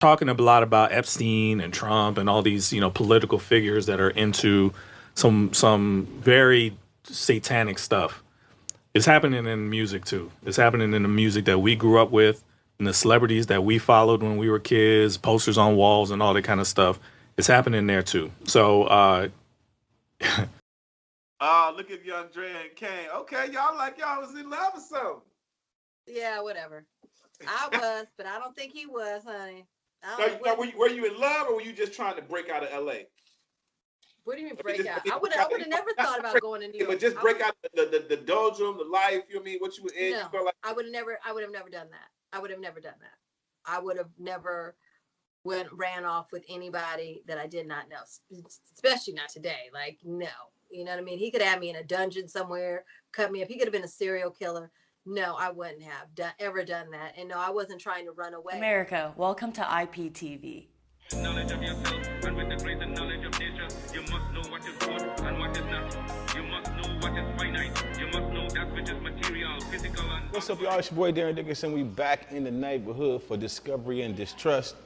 talking a lot about Epstein and Trump and all these, political figures that are into some very satanic stuff. It's happening in music too. It's happening in the music that we grew up with, and the celebrities that we followed when we were kids, posters on walls and all that kind of stuff. It's happening there too. So Look at young Dre and Kane. Okay, y'all like y'all was in love or something. Yeah, whatever. I was, but I don't think he was, honey. Were you in love or were you just trying to break out of LA? What do you mean break out? I would have never thought about going to New York. But just break out the doldrum, the life, you know what I mean? What you were in. No, you felt like... I would have never done that. I would have never done that. I would have never ran off with anybody that I did not know, especially not today. Like, no. You know what I mean? He could have me in a dungeon somewhere, cut me up. He could have been a serial killer. No, I wouldn't have ever done that. And no, I wasn't trying to run away. America, welcome to IPTV. Knowledge of yourself, and with the greater knowledge of nature, you must know what is good and what is not. You must know what is finite. You must know that which is material, physical, and... What's up, y'all? It's your boy Darren Dickerson. We back in the neighborhood for Discovery and Distrust.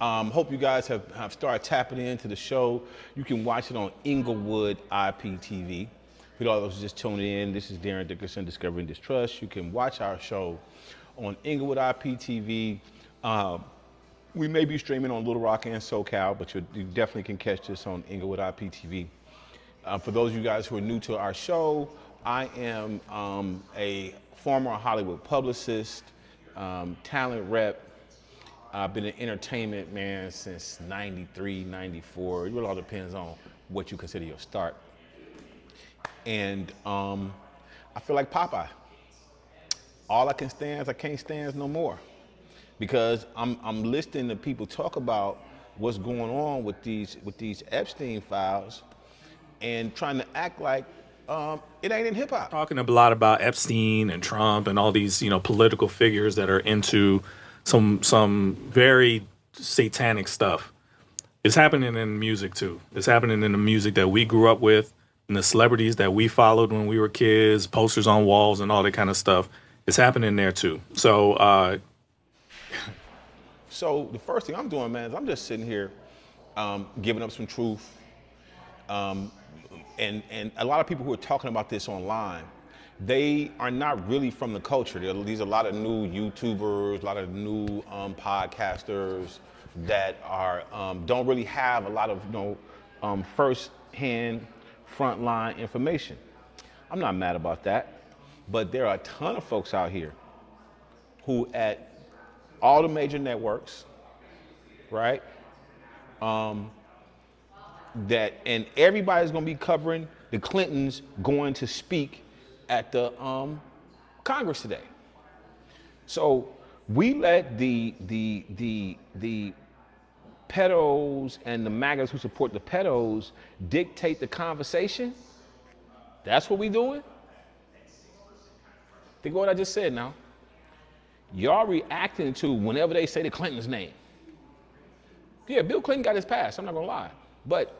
Hope you guys have started tapping into the show. You can watch it on Inglewood IPTV. For all those just tuning in, this is Darren Dickerson, Discovery and Distrust. You can watch our show on Inglewood IPTV. We may be streaming on Little Rock and SoCal, but you definitely can catch this on Inglewood IPTV. For those of you guys who are new to our show, I am a former Hollywood publicist, talent rep. I've been in entertainment, man, since 93, 94. It really all depends on what you consider your start. And I feel like Popeye. All I can stand is I can't stand no more. Because I'm listening to people talk about what's going on with these Epstein files and trying to act like it ain't in hip hop. Talking a lot about Epstein and Trump and all these, political figures that are into some very satanic stuff. It's happening in music too. It's happening in the music that we grew up with, and the celebrities that we followed when we were kids, posters on walls and all that kind of stuff. It's happening there too. So So the first thing I'm doing, man, is I'm just sitting here giving up some truth. And a lot of people who are talking about this online, they are not really from the culture. These are a lot of new YouTubers, a lot of new podcasters that are don't really have a lot of first-hand, front-line information. I'm not mad about that, but there are a ton of folks out here who at all the major networks, right? That and everybody's gonna be covering the Clintons going to speak at the Congress today. So we let the pedos and the MAGAs who support the pedos dictate the conversation. That's what we doing? Think of what I just said now. Y'all reacting to whenever they say the Clinton's name. Yeah, Bill Clinton got his pass, I'm not gonna lie. But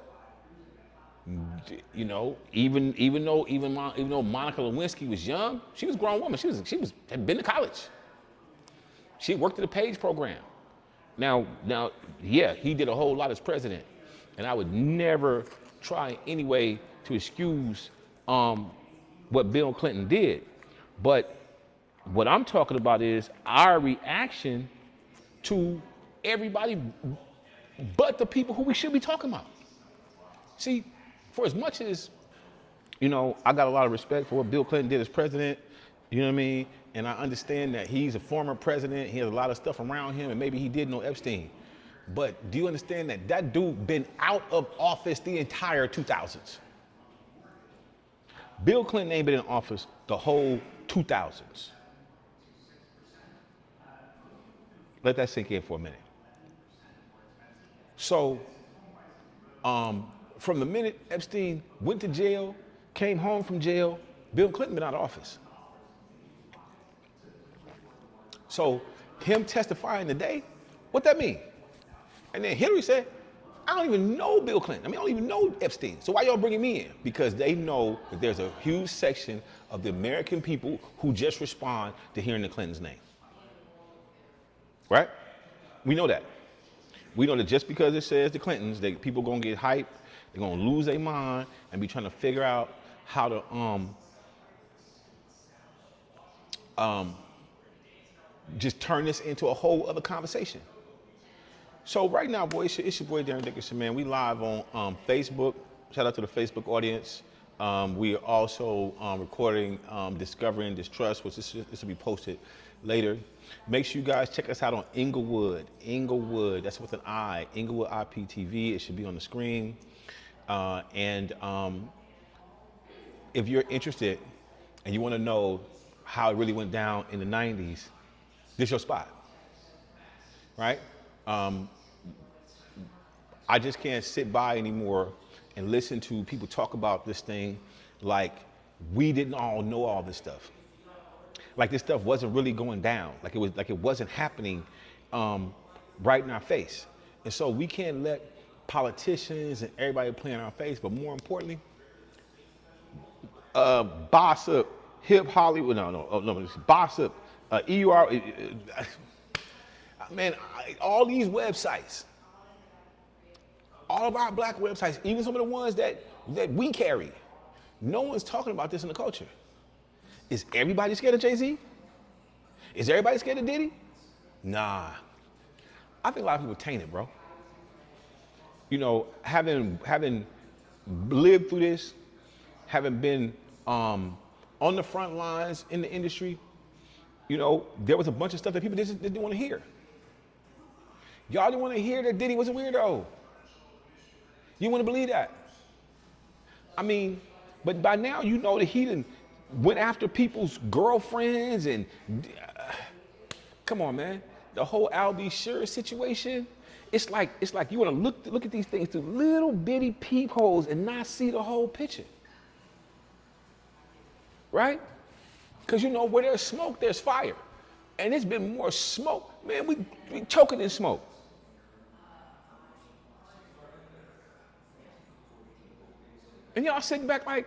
even though Monica Lewinsky was young, she was a grown woman. She had been to college. She had worked at a Peds program. Now, yeah, he did a whole lot as president, and I would never try any way to excuse what Bill Clinton did. But what I'm talking about is our reaction to everybody but the people who we should be talking about. See, for as much as, I got a lot of respect for what Bill Clinton did as president, you know what I mean? And I understand that he's a former president, he has a lot of stuff around him, and maybe he did know Epstein. But do you understand that that dude been out of office the entire 2000s? Bill Clinton ain't been in office the whole 2000s. Let that sink in for a minute. So, from the minute Epstein went to jail, came home from jail, Bill Clinton been out of office. So, him testifying today, what that mean? And then Hillary said, I don't even know Bill Clinton. I don't even know Epstein. So why y'all bringing me in? Because they know that there's a huge section of the American people who just respond to hearing the Clinton's name. Right? We know that. We know that just because it says the Clintons, that people gonna get hyped, they're gonna lose their mind and be trying to figure out how to just turn this into a whole other conversation. So right now, boy, it's your boy Darren Dickerson, man. We live on Facebook. Shout out to the Facebook audience. We are also recording Discovery and Distrust, which this will be posted later. Make sure you guys check us out on Inglewood. Inglewood, that's with an I. Inglewood IPTV. It should be on the screen. If you're interested and you want to know how it really went down in the 90s, this your spot, right? I just can't sit by anymore and listen to people talk about this thing like we didn't all know all this stuff. Like this stuff wasn't really going down. Like it wasn't happening right in our face. And so we can't let politicians and everybody play in our face, but more importantly, boss up, hip Hollywood, no, boss up, EUR, man, all these websites, all of our black websites, even some of the ones that we carry, no one's talking about this in the culture. Is everybody scared of Jay-Z? Is everybody scared of Diddy? Nah. I think a lot of people tainted, bro. You know, having lived through this, having been on the front lines in the industry, you know, there was a bunch of stuff that people didn't want to hear. Y'all didn't want to hear that Diddy was a weirdo. You want to believe that? I mean, but by now you know that he done went after people's girlfriends and come on, man. The whole Al B. Sure situation. It's like you want to look at these things through little bitty peepholes and not see the whole picture. Right? Because you know where there's smoke, there's fire. And it's been more smoke. Man, we choking in smoke. And y'all sitting back like,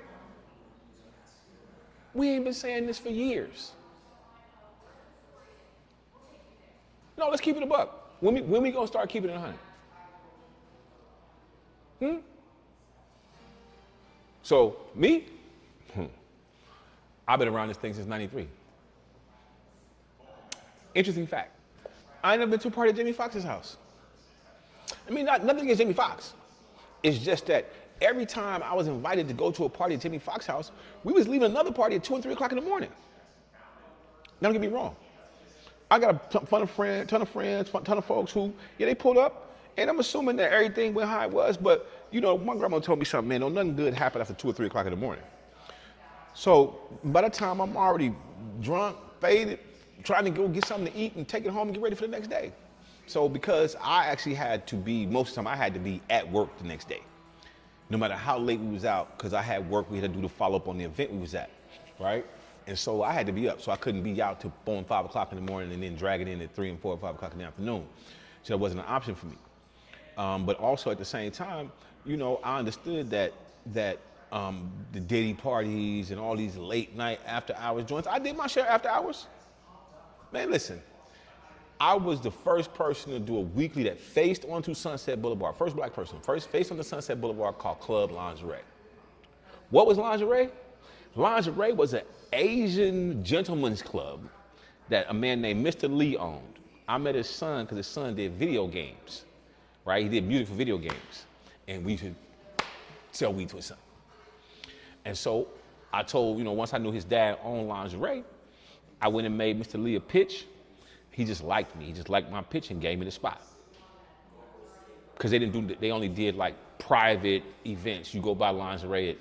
we ain't been saying this for years. No, let's keep it a buck. When we gonna start keeping it 100? So me, I've been around this thing since '93. Interesting fact. I ain't never been to a party at Jamie Foxx's house. I mean, nothing against Jamie Foxx. It's just that every time I was invited to go to a party at Jamie Foxx's house, we was leaving another party at 2 and 3 o'clock in the morning. Don't get me wrong. I got a ton of friends, ton of folks who, yeah, they pulled up, and I'm assuming that everything went how it was, but, you know, my grandma told me something, man, don't nothing good happen after 2 or 3 o'clock in the morning. So by the time I'm already drunk, faded, trying to go get something to eat and take it home and get ready for the next day. So because I actually had to be, most of the time I had to be at work the next day. No matter how late we was out, because I had work, we had to do the follow-up on the event we was at, right? And so I had to be up, so I couldn't be out till 4 and 5 o'clock in the morning and then drag it in at 3 and 4 or 5 o'clock in the afternoon. So that wasn't an option for me. But also at the same time, you know, I understood that the Diddy parties and all these late night after hours joints, I did my share after hours. Man, listen, I was the first person to do a weekly that faced onto Sunset Boulevard. First black person, first faced onto Sunset Boulevard called Club Lingerie. What was lingerie? Lingerie was an Asian gentleman's club that a man named Mr. Lee owned. I met his son because his son did video games, right? He did music for video games. And we should sell weed to his son. And so I told, you know, once I knew his dad owned lingerie, I went and made Mr. Lee a pitch. He just liked me. He just liked my pitch and gave me the spot. Because they only did like private events. You go buy lingerie at,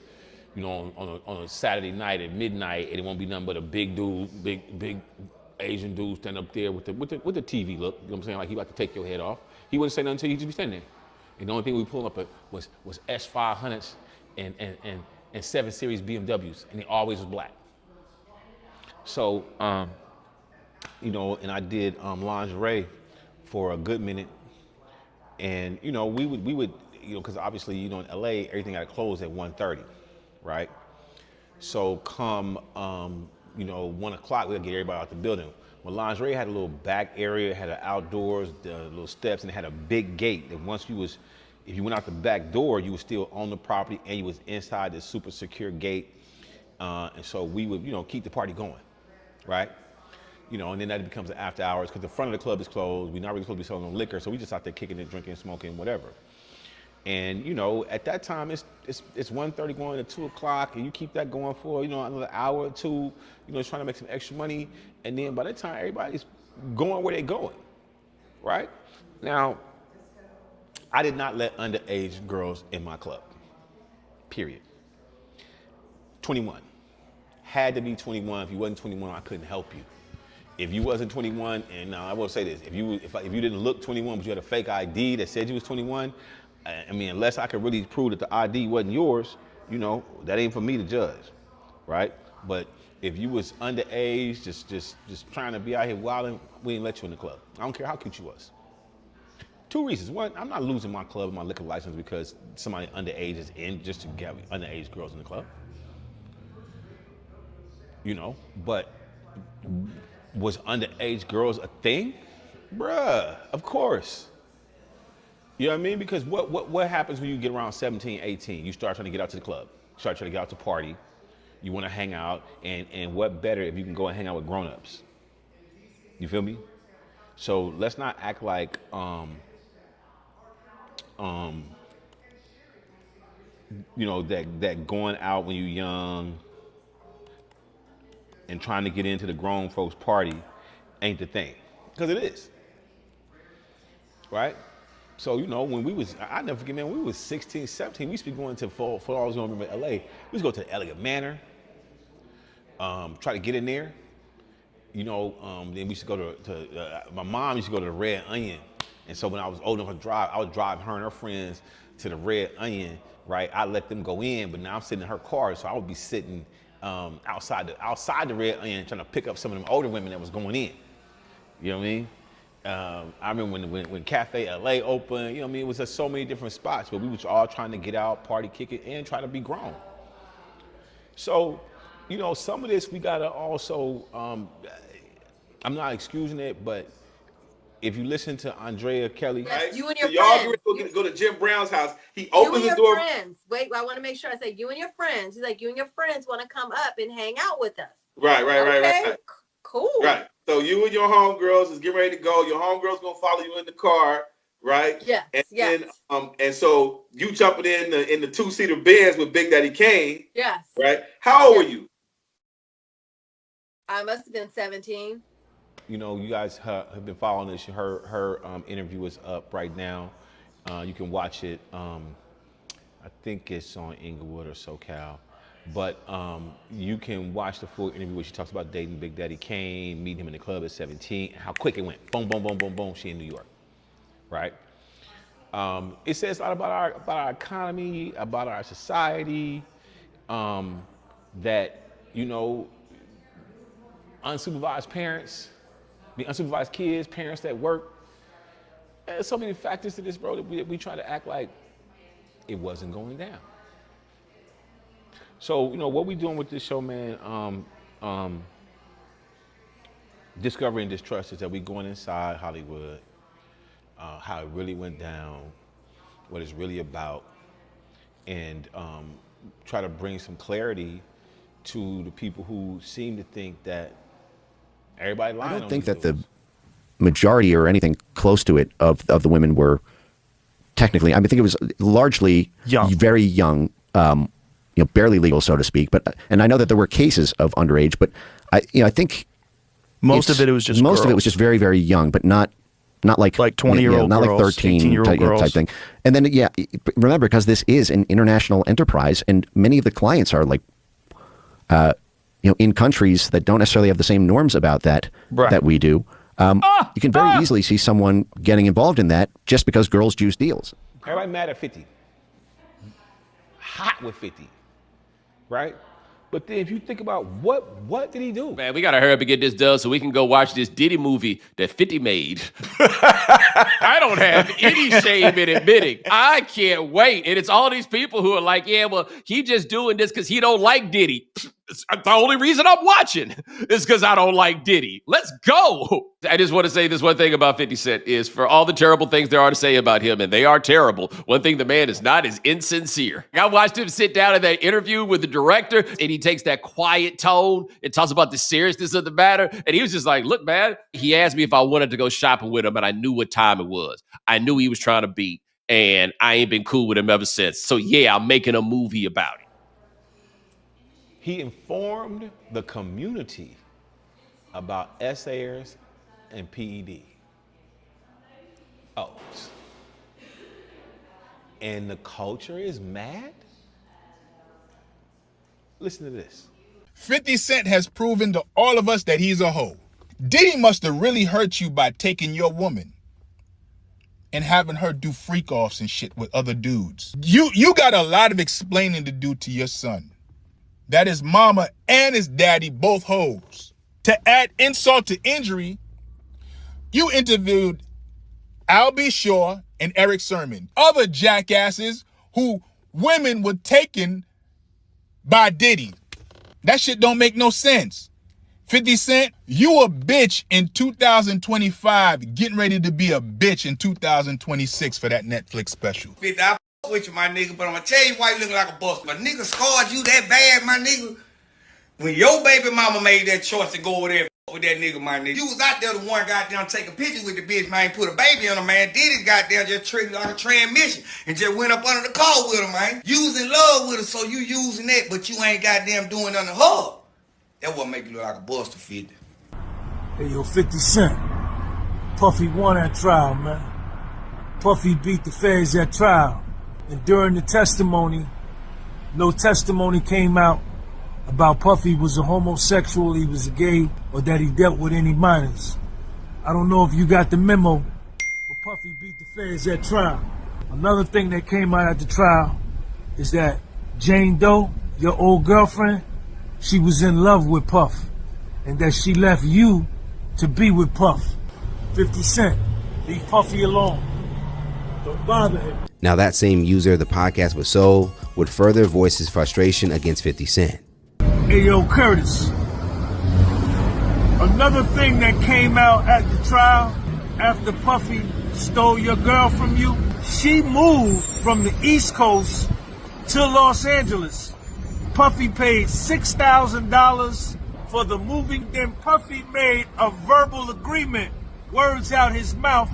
you know, on a Saturday night at midnight, and it won't be nothing but a big dude, big Asian dude stand up there with the TV look. You know what I'm saying? Like he about to take your head off. He wouldn't say nothing until you just be standing there. And the only thing we pulled up was S500s and 7 Series BMWs, and they always was black. So, you know, and I did lingerie for a good minute, and you know, we would, you know, because obviously, you know, in LA, everything got closed at 1:30, right? So come, you know, 1 o'clock, we'll get everybody out the building. Well, lingerie had a little back area, had an outdoors, little steps, and it had a big gate that once if you went out the back door, you were still on the property and you was inside this super secure gate. And so we would, keep the party going, right? And then that becomes the after hours because the front of the club is closed. We're not really supposed to be selling no liquor, so we just out there kicking it, drinking, smoking, whatever. And at that time it's 1:30 going to 2 o'clock, and you keep that going for another hour or two, trying to make some extra money. And then by the time everybody's going where they're going, right? Now, I did not let underage girls in my club. Period. 21. Had to be 21. If you wasn't 21, I couldn't help you. If you wasn't 21, and I will say this, if you didn't look 21 but you had a fake ID that said you was 21, I mean, unless I could really prove that the ID wasn't yours, that ain't for me to judge, right? But if you was underage, just trying to be out here wilding, we didn't let you in the club. I don't care how cute you was. 2 reasons. One, I'm not losing my club and my liquor license because somebody underage is in just to get underage girls in the club. But was underage girls a thing? Bruh, of course. You know what I mean? Because what happens when you get around 17, 18? You start trying to get out to the club, start trying to get out to party. You want to hang out, and what better if you can go and hang out with grown-ups? You feel me? So let's not act like that going out when you're young and trying to get into the grown folks party ain't the thing, because it is, right? So, when we was, I never forget, man, when we was 16, 17, we used to be going to, for I was going to remember LA, we used to go to the Elegant Manor, try to get in there, then we used to go to my mom used to go to the Red Onion. And so when I was old enough to drive, I would drive her and her friends to the Red Onion, right? I let them go in, but now I'm sitting in her car, so I would be sitting outside the Red Onion trying to pick up some of them older women that was going in. You know what I mean? I remember when Cafe LA opened, it was just so many different spots, but we was all trying to get out, party, kick it, and try to be grown. So, some of this we gotta also, I'm not excusing it, but if you listen to Andrea Kelly, yes, you and your y'all friends. go to Jim Brown's house. He opens the door. Friends. Wait, I want to make sure I say you and your friends. He's like, you and your friends want to come up and hang out with us. Right. Cool. Right. So you and your homegirls is getting ready to go. Your homegirls gonna follow you in the car, right? Yes. And yes. then, and so you jumping in the 2-seater Benz with Big Daddy Kane. Yes. Right. How old were you? I must have been 17. You guys have been following this. Her interview is up right now. You can watch it. I think it's on Inglewood or SoCal. But you can watch the full interview where she talks about dating Big Daddy Kane, meeting him in the club at 17, how quick it went. Boom, boom, boom, boom, boom. She in New York, right? It says a lot about our economy, about our society, that, unsupervised parents, the unsupervised kids, parents that work. There's so many factors to this, bro, that we try to act like it wasn't going down. So, what we doing with this show, man, Discovery and Distrust, is that we going inside Hollywood, how it really went down, what it's really about, and try to bring some clarity to the people who seem to think that everybody lying. I don't think that the majority or anything close to it of the women were technically, I think it was largely very young, barely legal, so to speak. But, and I know that there were cases of underage, but I think most of it was just very, very young, but not like 20-year-old not girls, like 13 type thing. And then, remember, because this is an international enterprise, and many of the clients are like, in countries that don't necessarily have the same norms about that we do. You can very easily see someone getting involved in that just because girls juice deals. Everybody mad at 50. Hot with 50. Right? But then if you think about what did he do? Man, we got to hurry up and get this done so we can go watch this Diddy movie that 50 made. I don't have any shame in admitting. I can't wait. And it's all these people who are like, yeah, well, he just doing this because he don't like Diddy. It's the only reason I'm watching is because I don't like Diddy. Let's go. I just want to say this one thing about 50 Cent is for all the terrible things there are to say about him, and they are terrible, one thing the man is not is insincere. I watched him sit down in that interview with the director, and he takes that quiet tone and talks about the seriousness of the matter. And he was just like, look, man, he asked me if I wanted to go shopping with him, and I knew what time it was. I knew he was trying to beat, and I ain't been cool with him ever since. So yeah, I'm making a movie about it. He informed the community about SARS and PED. Oh. And the culture is mad? Listen to this. 50 Cent has proven to all of us that he's a hoe. Diddy must have really hurt you by taking your woman and having her do freak-offs and shit with other dudes. You got a lot of explaining to do to your son. That his mama and his daddy both hoes. To add insult to injury, you interviewed Albie Shaw and Eric Sermon, other jackasses who women were taken by Diddy. That shit don't make no sense. 50 Cent, you a bitch in 2025, getting ready to be a bitch in 2026 for that Netflix special. 50, I with you, my nigga, but I'm gonna tell you why you looking like a bust. But nigga scarred you that bad, my nigga. When your baby mama made that choice to go over there with that nigga, my nigga. You was out there the one goddamn taking pictures with the bitch, man. Put a baby on her, man. Did it goddamn just triggered on a transmission and just went up under the car with her, man. You was in love with her, so you using that, but you ain't goddamn doing nothing to her. That what make you look like a buster, 50. Hey, yo, 50 Cent. Puffy won that trial, man. Puffy beat the feds at trial. And during the testimony, no testimony came out about Puffy was a homosexual, he was a gay, or that he dealt with any minors. I don't know if you got the memo, but Puffy beat the feds at trial. Another thing that came out at the trial is that Jane Doe, your old girlfriend, she was in love with Puff, and that she left you to be with Puff. 50 Cent, leave Puffy alone. Don't bother him. Now that same user of the podcast with Soul would further voice his frustration against 50 Cent. Hey, yo, Curtis. Another thing that came out at the trial after Puffy stole your girl from you, she moved from the East Coast to Los Angeles. Puffy paid $6,000 for the moving. Then Puffy made a verbal agreement, words out his mouth,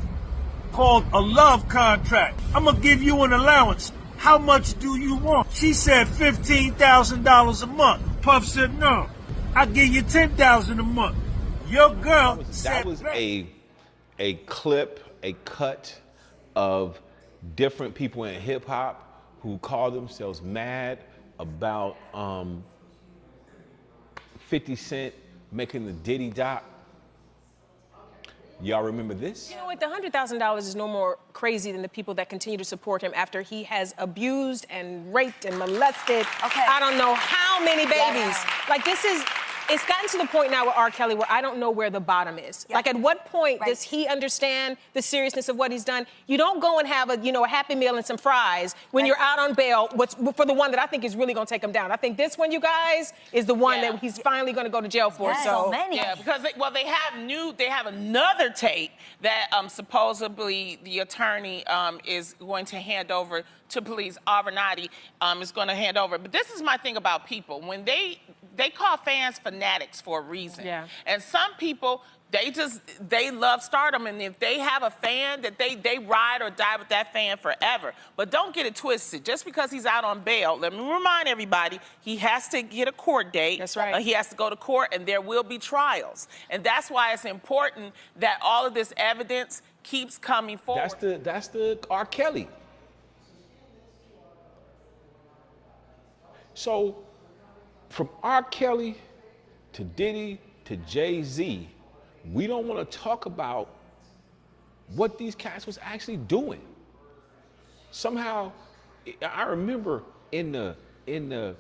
called a love contract. I'm gonna give you an allowance. How much do you want? She said $15,000 a month. Puff said, no, I'll give you $10,000 a month. Your girl said... That was a clip, a cut of different people in hip hop who call themselves mad about 50 Cent making the Diddy doc. Y'all remember this? You know what? The $100,000 is no more crazy than the people that continue to support him after he has abused and raped and molested. I don't know how many babies. Yes. Like, it's gotten to the point now with R. Kelly where I don't know where the bottom is. Like, at what point does he understand the seriousness of what he's done? You don't go and have a Happy Meal and some fries when you're out on bail for the one that I think is really going to take him down. I think this one, you guys, is the one that he's finally going to go to jail for. Yeah, because they have another tape that supposedly the attorney is going to hand over to police. Avenatti is going to hand over. But this is my thing about people. When they call fans fanatics for a reason. Yeah. And some people, they love stardom, and if they have a fan, that they ride or die with that fan forever. But don't get it twisted. Just because he's out on bail, let me remind everybody, he has to get a court date. That's right. He has to go to court, and there will be trials. And that's why it's important that all of this evidence keeps coming forward. That's the R. Kelly. So, from R. Kelly to Diddy to Jay-Z, we don't want to talk about what these cats was actually doing. Somehow, I remember in the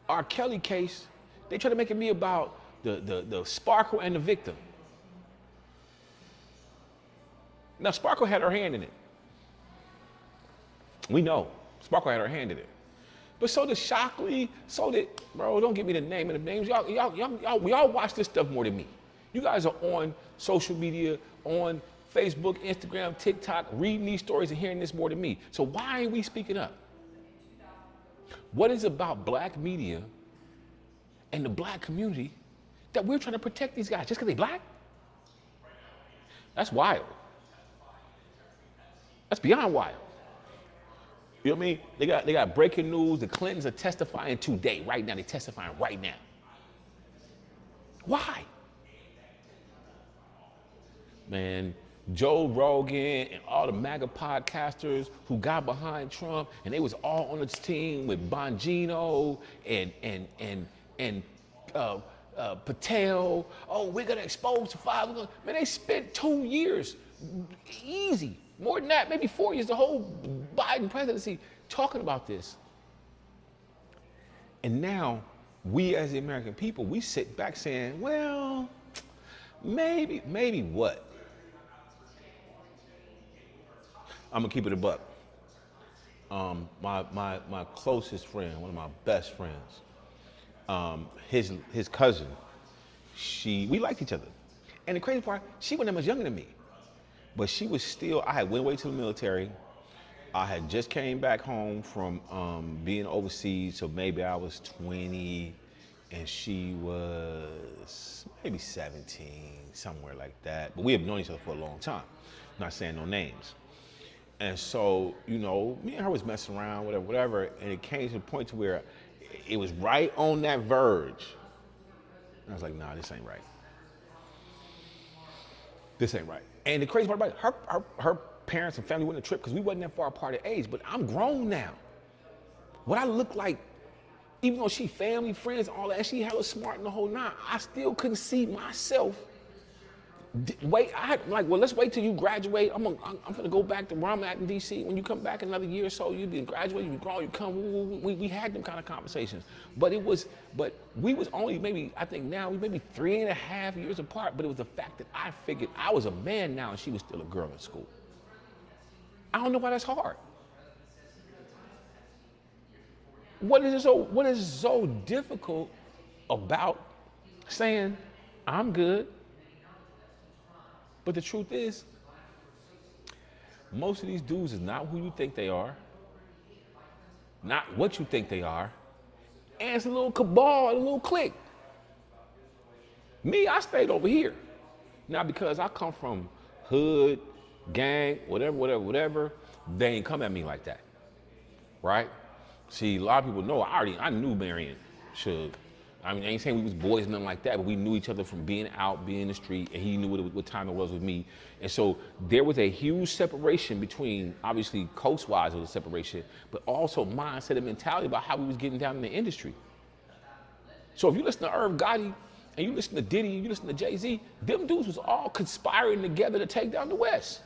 R. Kelly case, they tried to make it be about the Sparkle and the victim. Now, Sparkle had her hand in it. We know Sparkle had her hand in it. But so did Shockley, so did, bro, don't give me the name of the names. Y'all watch this stuff more than me. You guys are on social media, on Facebook, Instagram, TikTok, reading these stories and hearing this more than me. So why ain't we speaking up? What is about black media and the black community that we're trying to protect these guys just because they black? That's wild. That's beyond wild. You know what I mean? They got breaking news. The Clintons are testifying today, right now. They're testifying right now. Why? Man, Joe Rogan and all the MAGA podcasters who got behind Trump, and they was all on this team with Bongino and Patel. Oh, we're gonna expose the five. Man, they spent 2 years, easy. More than that, maybe 4 years, the whole Biden presidency talking about this. And now, we as the American people, we sit back saying, well, maybe what? I'm gonna keep it a buck. My closest friend, one of my best friends, his cousin, we liked each other. And the crazy part, she wasn't that much younger than me. But she was still, I had went away to the military. I had just came back home from being overseas, so maybe I was 20 and she was maybe 17, somewhere like that. But we have known each other for a long time, not saying no names. And so, you know, me and her was messing around, whatever, and it came to the point to where it was right on that verge. And I was like, nah, this ain't right. This ain't right. And the crazy part about it, her parents and family went on a trip because we wasn't that far apart in age, but I'm grown now. What I look like, even though she family, friends, all that, and she hella smart and the whole nine, I still couldn't see myself. Well, let's wait till you graduate. I'm gonna go back to where I'm at in DC. When you come back another year or so, you been graduated, you grown, you come. We had them kind of conversations, but we was only maybe, I think now we maybe 3.5 years apart. But it was the fact that I figured I was a man now and she was still a girl in school. I don't know why that's hard. What is so difficult about saying I'm good? But the truth is, most of these dudes is not who you think they are, not what you think they are, and it's a little cabal, a little clique. Me, I stayed over here. Now, because I come from hood, gang, whatever, they ain't come at me like that, right? See, a lot of people know, I knew Marion Suge. I mean, I ain't saying we was boys, nothing like that, but we knew each other from being out, being in the street, and he knew what time it was with me. And so there was a huge separation between, obviously, coast-wise, there was a separation, but also mindset and mentality about how we was getting down in the industry. So if you listen to Irv Gotti, and you listen to Diddy, and you listen to Jay-Z, them dudes was all conspiring together to take down the West.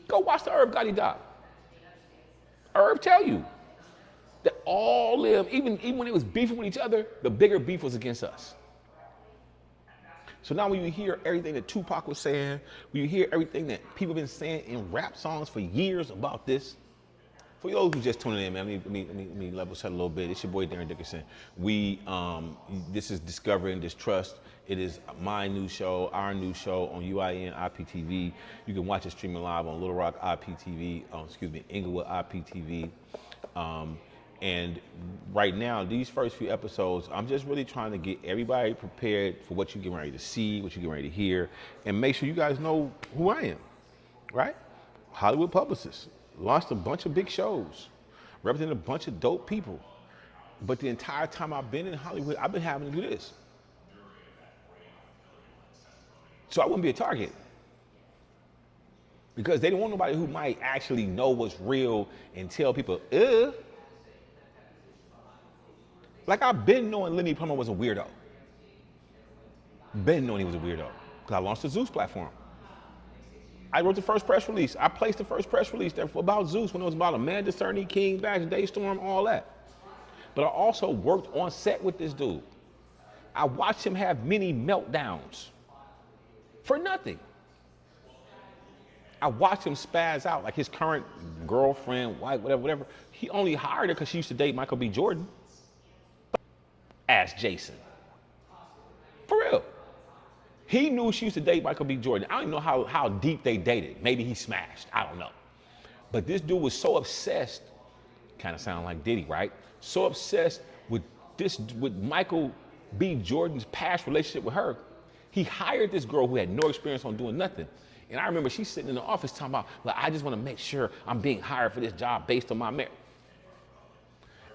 Go watch the Irv Gotti doc. Irv tell you that all them, even when they was beefing with each other, the bigger beef was against us. So now when you hear everything that Tupac was saying, when you hear everything that people have been saying in rap songs for years about this, for those who just tuning in, man, let me level set a little bit. It's your boy Darren Dickerson. This is Discovery and Distrust. It is my new show, our new show on UIN IPTV. You can watch it streaming live on Little Rock IPTV, Inglewood IPTV. And right now, these first few episodes, I'm just really trying to get everybody prepared for what you're getting ready to see, what you're getting ready to hear, and make sure you guys know who I am, right? Hollywood publicist, launched a bunch of big shows, represented a bunch of dope people. But the entire time I've been in Hollywood, I've been having to do this. So I wouldn't be a target. Because they don't want nobody who might actually know what's real and tell people, Like, I've been knowing Lenny Plummer was a weirdo. Been knowing he was a weirdo. Because I launched the Zeus platform. I wrote the first press release. I placed the first press release there about Zeus when it was about Amanda Cerny, King Bash, Daystorm, all that. But I also worked on set with this dude. I watched him have many meltdowns for nothing. I watched him spaz out, like his current girlfriend, wife, whatever. He only hired her because she used to date Michael B. Jordan. Ask Jason. For real. He knew she used to date Michael B. Jordan. I don't even know how deep they dated. Maybe he smashed. I don't know. But this dude was so obsessed, kind of sound like Diddy, right? So obsessed with Michael B. Jordan's past relationship with her, he hired this girl who had no experience on doing nothing. And I remember she's sitting in the office talking about, like, I just want to make sure I'm being hired for this job based on my merit.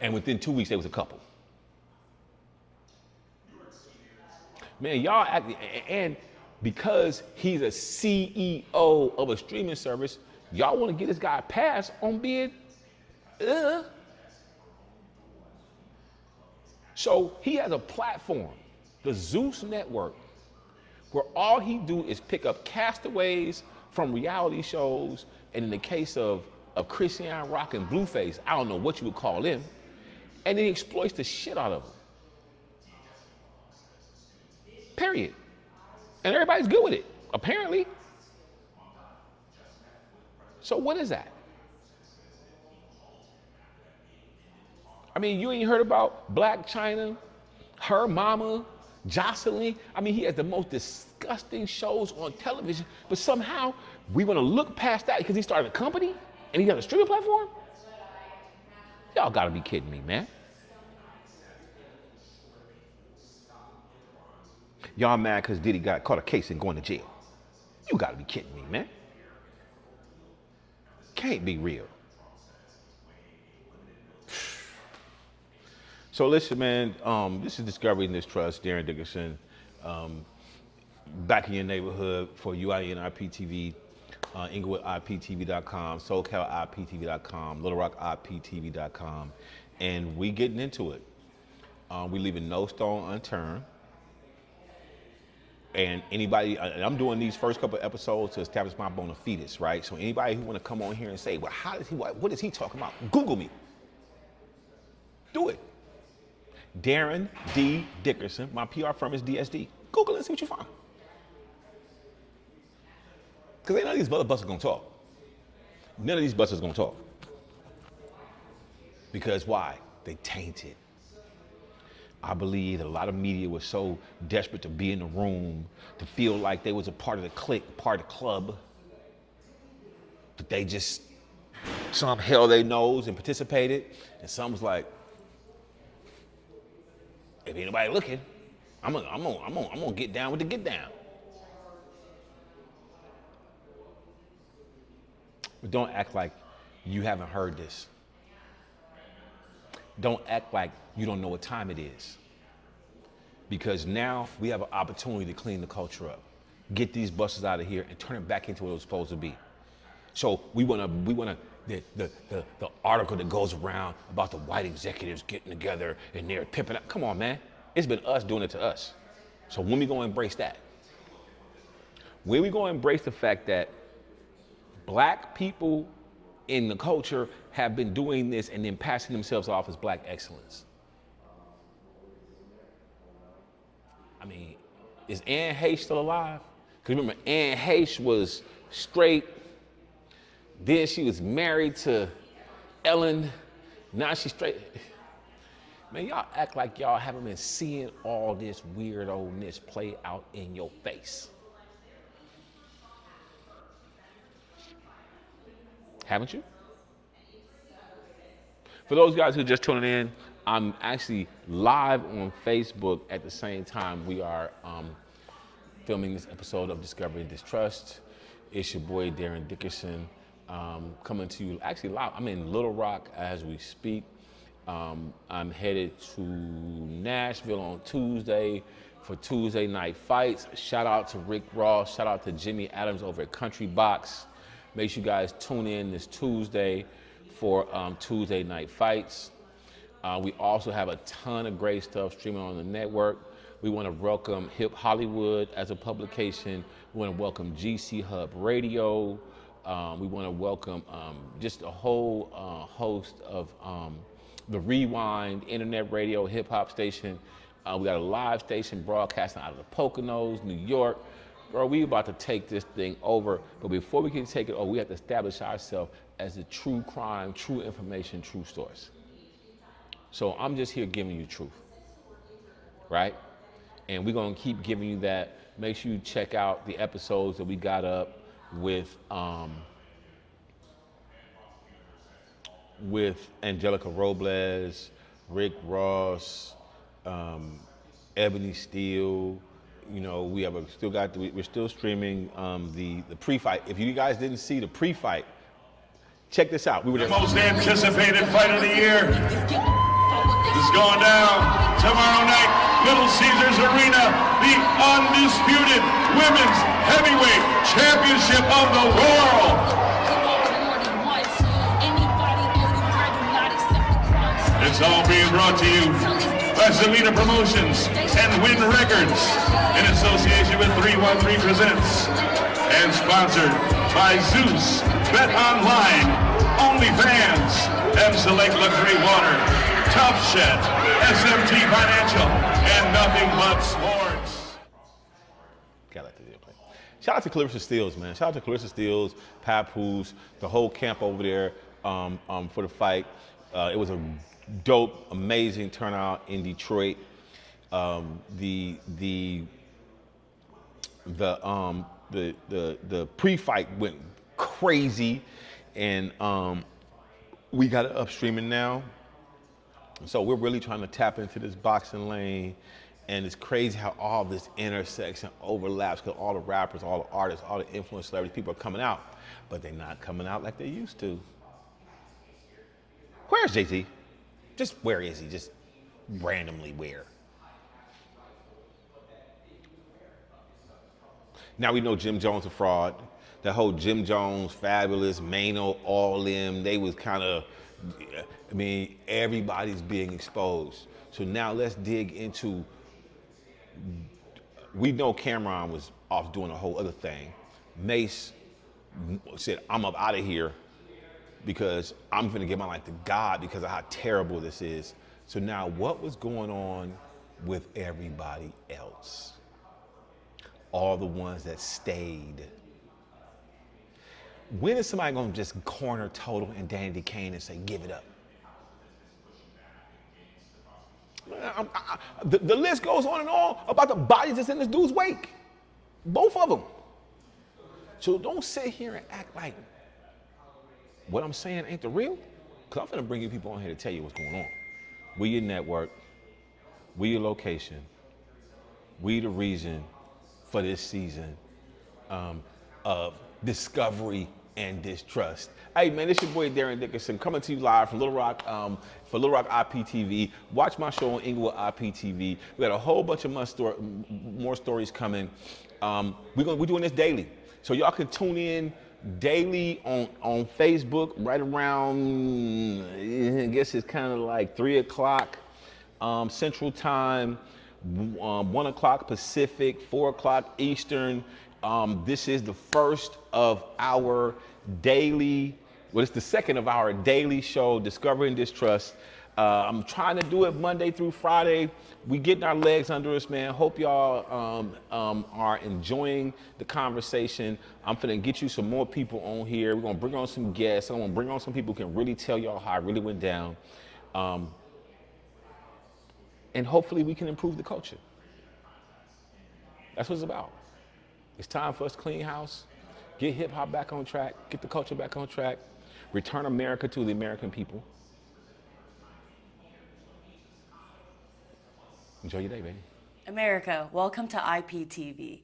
And within 2 weeks, they was a couple. Man, y'all act, and because he's a CEO of a streaming service, y'all want to get this guy a pass on being, So he has a platform, the Zeus Network, where all he do is pick up castaways from reality shows, and in the case of Christian Rock and Blueface, I don't know what you would call them, and he exploits the shit out of them. Period. And everybody's good with it, apparently. So what is that? I mean, you ain't heard about Black China, Her Mama, Jocelyn. I mean, he has the most disgusting shows on television, but somehow we want to look past that because he started a company and he got a streaming platform? Y'all gotta be kidding me, man. Y'all mad because Diddy got caught a case and going to jail. You gotta be kidding me, man. Can't be real. So listen, man, this is Discovery and Distrust, Darren Dickerson, back in your neighborhood for UIN IPTV, InglewoodIPTV.com, SoCalIPTV.com, Little Rock IPTV.com, and we getting into it. We leaving no stone unturned. And anybody, I'm doing these first couple of episodes to establish my bona fides, right? So anybody who want to come on here and say, well, how does he, what is he talking about? Google me. Do it. Darren D. Dickerson. My PR firm is DSD. Google it and see what you find. Because ain't none of these other busters gonna talk. None of these busters gonna talk. Because why? They tainted. I believe that a lot of media was so desperate to be in the room, to feel like they was a part of the clique, part of the club, that they just, some held their nose and participated, and some was like, if ain't nobody looking, I'm gonna get down with the get down. But don't act like you haven't heard this. Don't act like you don't know what time it is. Because now we have an opportunity to clean the culture up. Get these busters out of here and turn it back into what it was supposed to be. So we wanna the article that goes around about the white executives getting together and they're pimping up. Come on, man. It's been us doing it to us. So when we gonna embrace that? When we gonna embrace the fact that black people in the culture have been doing this and then passing themselves off as black excellence? I mean, is Anne Heche still alive? Because remember, Anne Heche was straight, then she was married to Ellen, now she's straight. Man, y'all act like y'all haven't been seeing all this weirdo-ness play out in your face. Haven't you? For those guys who are just tuning in, I'm actually live on Facebook at the same time we are filming this episode of Discovery and Distrust. It's your boy Darren Dickerson coming to you actually live. I'm in Little Rock as we speak. I'm headed to Nashville on Tuesday for Tuesday night fights. Shout out to Rick Ross. Shout out to Jimmy Adams over at Country Box. Make sure you guys tune in this Tuesday for Tuesday night fights. We also have a ton of great stuff streaming on the network. We want to welcome Hip Hollywood as a publication. We want to welcome GC Hub Radio. We want to welcome just a whole host of the Rewind internet radio hip hop station. We got a live station broadcasting out of the Poconos, New York. girl, we about to take this thing over. But before we can take it over, we have to establish ourselves as the true crime, true information, true source. So I'm just here giving you truth, right? And we're gonna keep giving you that. Make sure you check out the episodes that we got up with Angelica Robles, Rick Ross, Ebony Steele. You know, we're still streaming the pre-fight. If you guys didn't see the pre-fight, check this out. We were the most anticipated fight of the year is going down tomorrow night, Little Caesars Arena, the undisputed women's heavyweight championship of the world. It's all being brought to you by Zelina Promotions and Win Records in association with 313 Presents and sponsored by Zeus, Bet Online, OnlyFans, M Select Luxury Water, Tough Shed, SMT Financial, and Nothing But Sports. Gotta let the deal play. Shout out to Clarissa Steels, man. Shout out to Clarissa Steels, Papoose, the whole camp over there for the fight. It was a dope, amazing turnout in Detroit. The pre-fight went crazy, and we got it up streaming now. So we're really trying to tap into this boxing lane, and it's crazy how all this intersects and overlaps, because all the rappers, all the artists, all the influence celebrities, people are coming out, but they're not coming out like they used to. Where's Jay-Z? Just where is he? Just randomly where? Now we know Jim Jones a fraud. That whole Jim Jones, Fabulous, Mano, all them, they was kind of, I mean, everybody's being exposed. So now let's dig into, we know Cameron was off doing a whole other thing. Mace said, I'm up out of here because I'm gonna give my life to God because of how terrible this is. So now what was going on with everybody else? All the ones that stayed. When is somebody gonna just corner Total and Danny Kane and say, give it up? The list goes on and on about the bodies that's in this dude's wake. Both of them. So don't sit here and act like what I'm saying ain't the real, because I'm gonna bring you people on here to tell you what's going on. We your network, we your location, we the reason for this season of discovery and distrust. Hey man, it's your boy Darren Dickerson coming to you live from Little Rock, for Little Rock IPTV. Watch my show on Inglewood IPTV. We got a whole bunch of more stories coming. We're doing this daily, so y'all can tune in daily on Facebook right around, I guess it's kind of like 3 o'clock Central Time, 1 o'clock Pacific, 4 o'clock Eastern. This is the first of our daily, well, it's the second of our daily show, Discovery and Distrust. I'm trying to do it Monday through Friday. We getting our legs under us, man. Hope y'all are enjoying the conversation. I'm finna get you some more people on here. We're gonna bring on some guests. I'm gonna bring on some people who can really tell y'all how it really went down. And hopefully we can improve the culture. That's what it's about. It's time for us to clean house, get hip hop back on track, get the culture back on track, return America to the American people. Enjoy your day, baby. America, welcome to IPTV.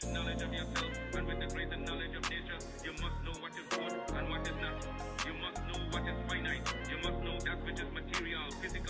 Knowledge of yourself, and with the greater knowledge of nature, you must know what is good and what is not. You must know what is finite. You must know that which is material, physical.